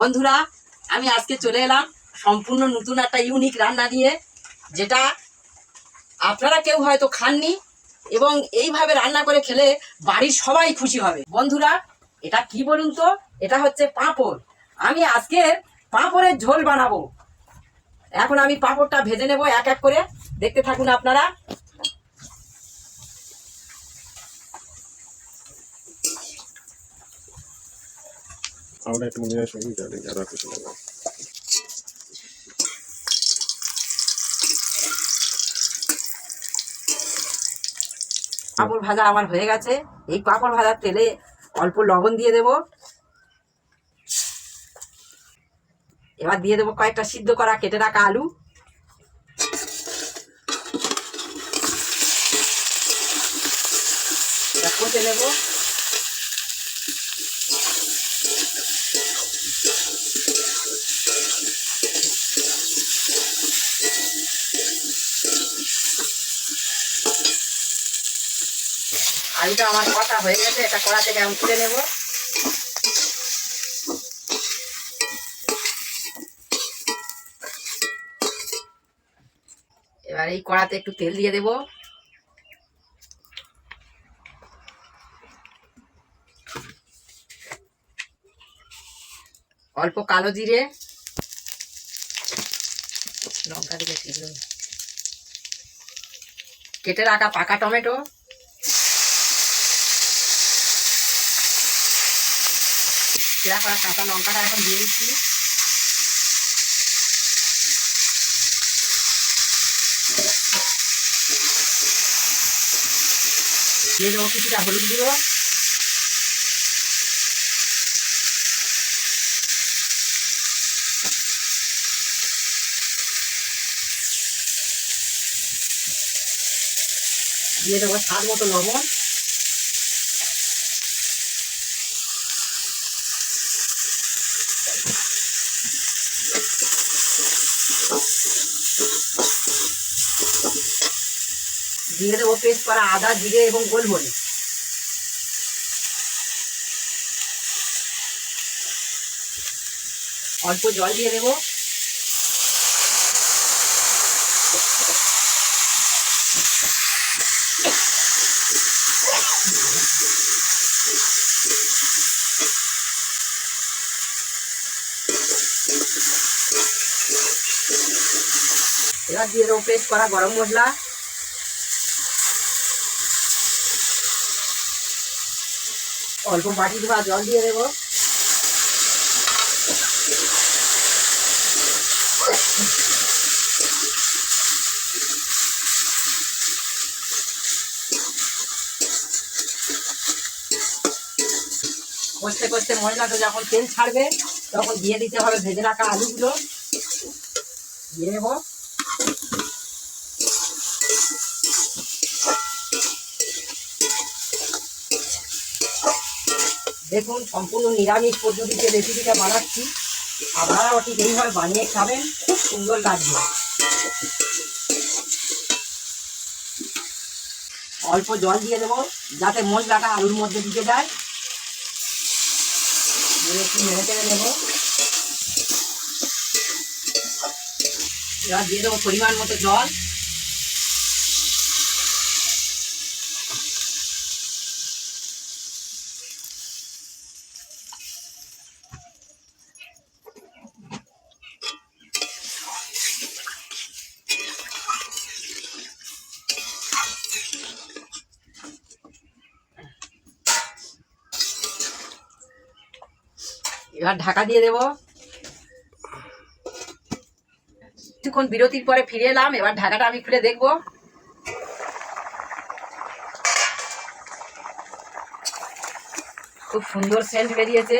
বন্ধুরা, আমি আজকে চলে এলাম সম্পূর্ণ নতুন একটা ইউনিক রান্না নিয়ে, যেটা আপনারা কেউ হয়তো খাননি এবং এইভাবে রান্না করে খেলে বাড়ির সবাই খুশি হবে। বন্ধুরা, এটা কি বলুন তো? এটা হচ্ছে পাঁপড়। আমি আজকে পাঁপড়ের ঝোল বানাবো। এখন আমি পাঁপড়টা ভেজে নেব এক এক করে, দেখতে থাকুন আপনারা। ahora es comunidad sunita de Yarra Kusinagá. পাঁপড় ভাজা আমার হয়ে গেছে। এই পাঁপড় ভাজার তেলে অল্প লবণ দিয়ে দেব। এবার দিয়ে দেবো কয়েকটা সিদ্ধ করা কেটে রাখা আলু। এটা কষে নেব। আলুটা আমার কষা হয়ে গেছে, এটা কড়া থেকে আমি তুলে নেব। এবার এই কড়াতে একটু তেল দিয়ে দেব। অল্প কালো জিরে, লঙ্কা দিলে কেটে রাখা পাকা টমেটো, চেরা করা কাঁচা লঙ্কাটা এখন দিয়ে দিচ্ছি। দিয়ে দেবো কিছুটা হলুদ গুঁড়ো, দিয়ে দেবো স্বাদ মতো লবণ। দিয়ে দেবো পেস্ট করা আদা, জিরে এবং গোলমরিচ। অল্প জল দিয়ে দেবো। এবার দিয়ে দেবো পেস্ট করা গরম মশলা। অল্প বাটি ধোয়া জল দিয়ে দেবো। কষতে কষতে মশলাটা যখন তেল ছাড়বে তখন দিয়ে দিতে হবে ভেজে রাখা আলুগুলো। দিয়ে দেবো। দেখুন, সম্পূর্ণ নিরামিষ পদ্ধতিতে রেসিপিটা বানাচ্ছি। আপনারাও ঠিক এইভাবে বানিয়ে খাবেন, খুব সুন্দর লাগবে। অল্প জল দিয়ে দেবো যাতে মশলাটা আলুর মধ্যে ঢুকে যায়। একটু নেড়ে চেড়ে নেবো। এবার দিয়ে দেবো পরিমাণ মতো জল। এবার ঢাকা দিয়ে দেবো। কিছুক্ষণ বিরতির পরে ফিরে এলাম। এবার ঢাকাটা আমি খুলে দেখবো। খুব সুন্দর সেন্ট বেরিয়েছে।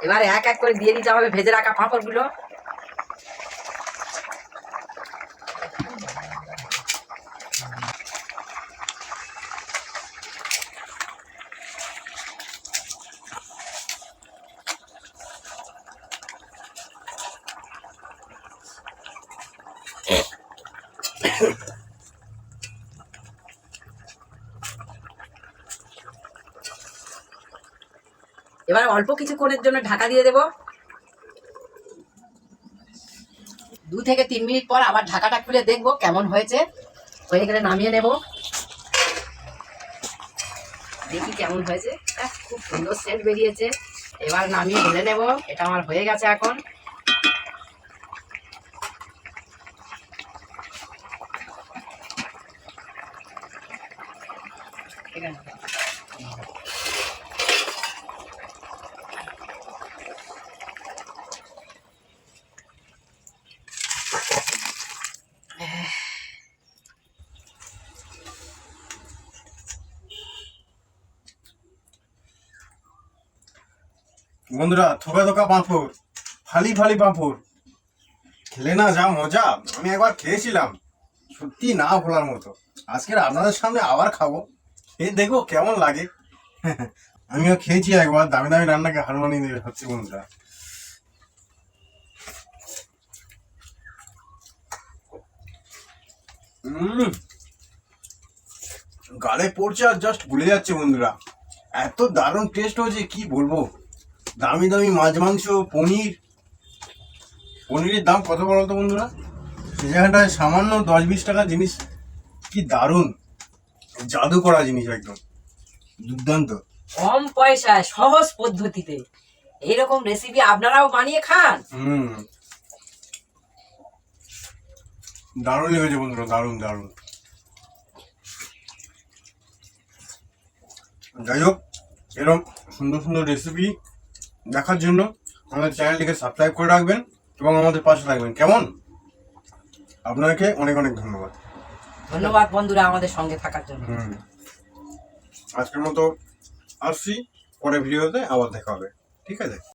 এবার এক এক করে দিয়ে দিতে হবে ভেজে রাখা পাঁপড়গুলো। এবার অল্প কিছুক্ষণের জন্য ঢাকা দিয়ে দেব। 2 থেকে 3 মিনিট পর আবার ঢাকাটা খুলে দেখবো কেমন হয়েছে। হয়ে গেলে নামিয়ে নেব। দেখি কেমন হয়েছে। খুব সুন্দর সেন্ট বেরিয়েছে। এবার নামিয়ে ঢেলে নেব। এটা আমার হয়ে গেছে এখন। বন্ধুরা, থোকা থোকা পাঁপড়, ফালি ফালি পাঁপড়, খেলে না যা মজা। আমি একবার খেয়েছিলাম, সত্যি না ভোলার মতো। আজকের আপনাদের সামনে আবার খাবো, এই দেখবো কেমন লাগে। আমিও খেয়েছি একবার, দামি দামি রান্নাকে হার মানিয়ে দেবে সত্যি বন্ধুরা। গালে পড়ছে আর জাস্ট ভুলে যাচ্ছে বন্ধুরা। এত দারুণ টেস্ট হয়েছে কি বলবো। দামি দামি মাছ মাংস, পনিরের দাম কত বলো তো বন্ধুরা? সে জায়গাটায় সামান্য 10-20 টাকা জিনিস, কি দারুণ জাদু করা জিনিস, একদম দুর্দান্ত। কম পয়সায় সহজ পদ্ধতিতে এইরকম রেসিপি আপনারাও বানিয়ে খান। দারুণ লেগেছে বন্ধুরা, দারুণ দারুণ। যাই হোক, এরকম সুন্দর সুন্দর রেসিপি দেখার জন্য আমাদের চ্যানেলটিকে সাবস্ক্রাইব করে রাখবেন এবং আমাদের পাশে থাকবেন, কেমন? আপনাকে অনেক অনেক ধন্যবাদ। ধন্যবাদ বন্ধুরা আমাদের সঙ্গে থাকার জন্য। আজকের মতো আসছি, পরে ভিডিওতে আবার দেখা হবে, ঠিক আছে?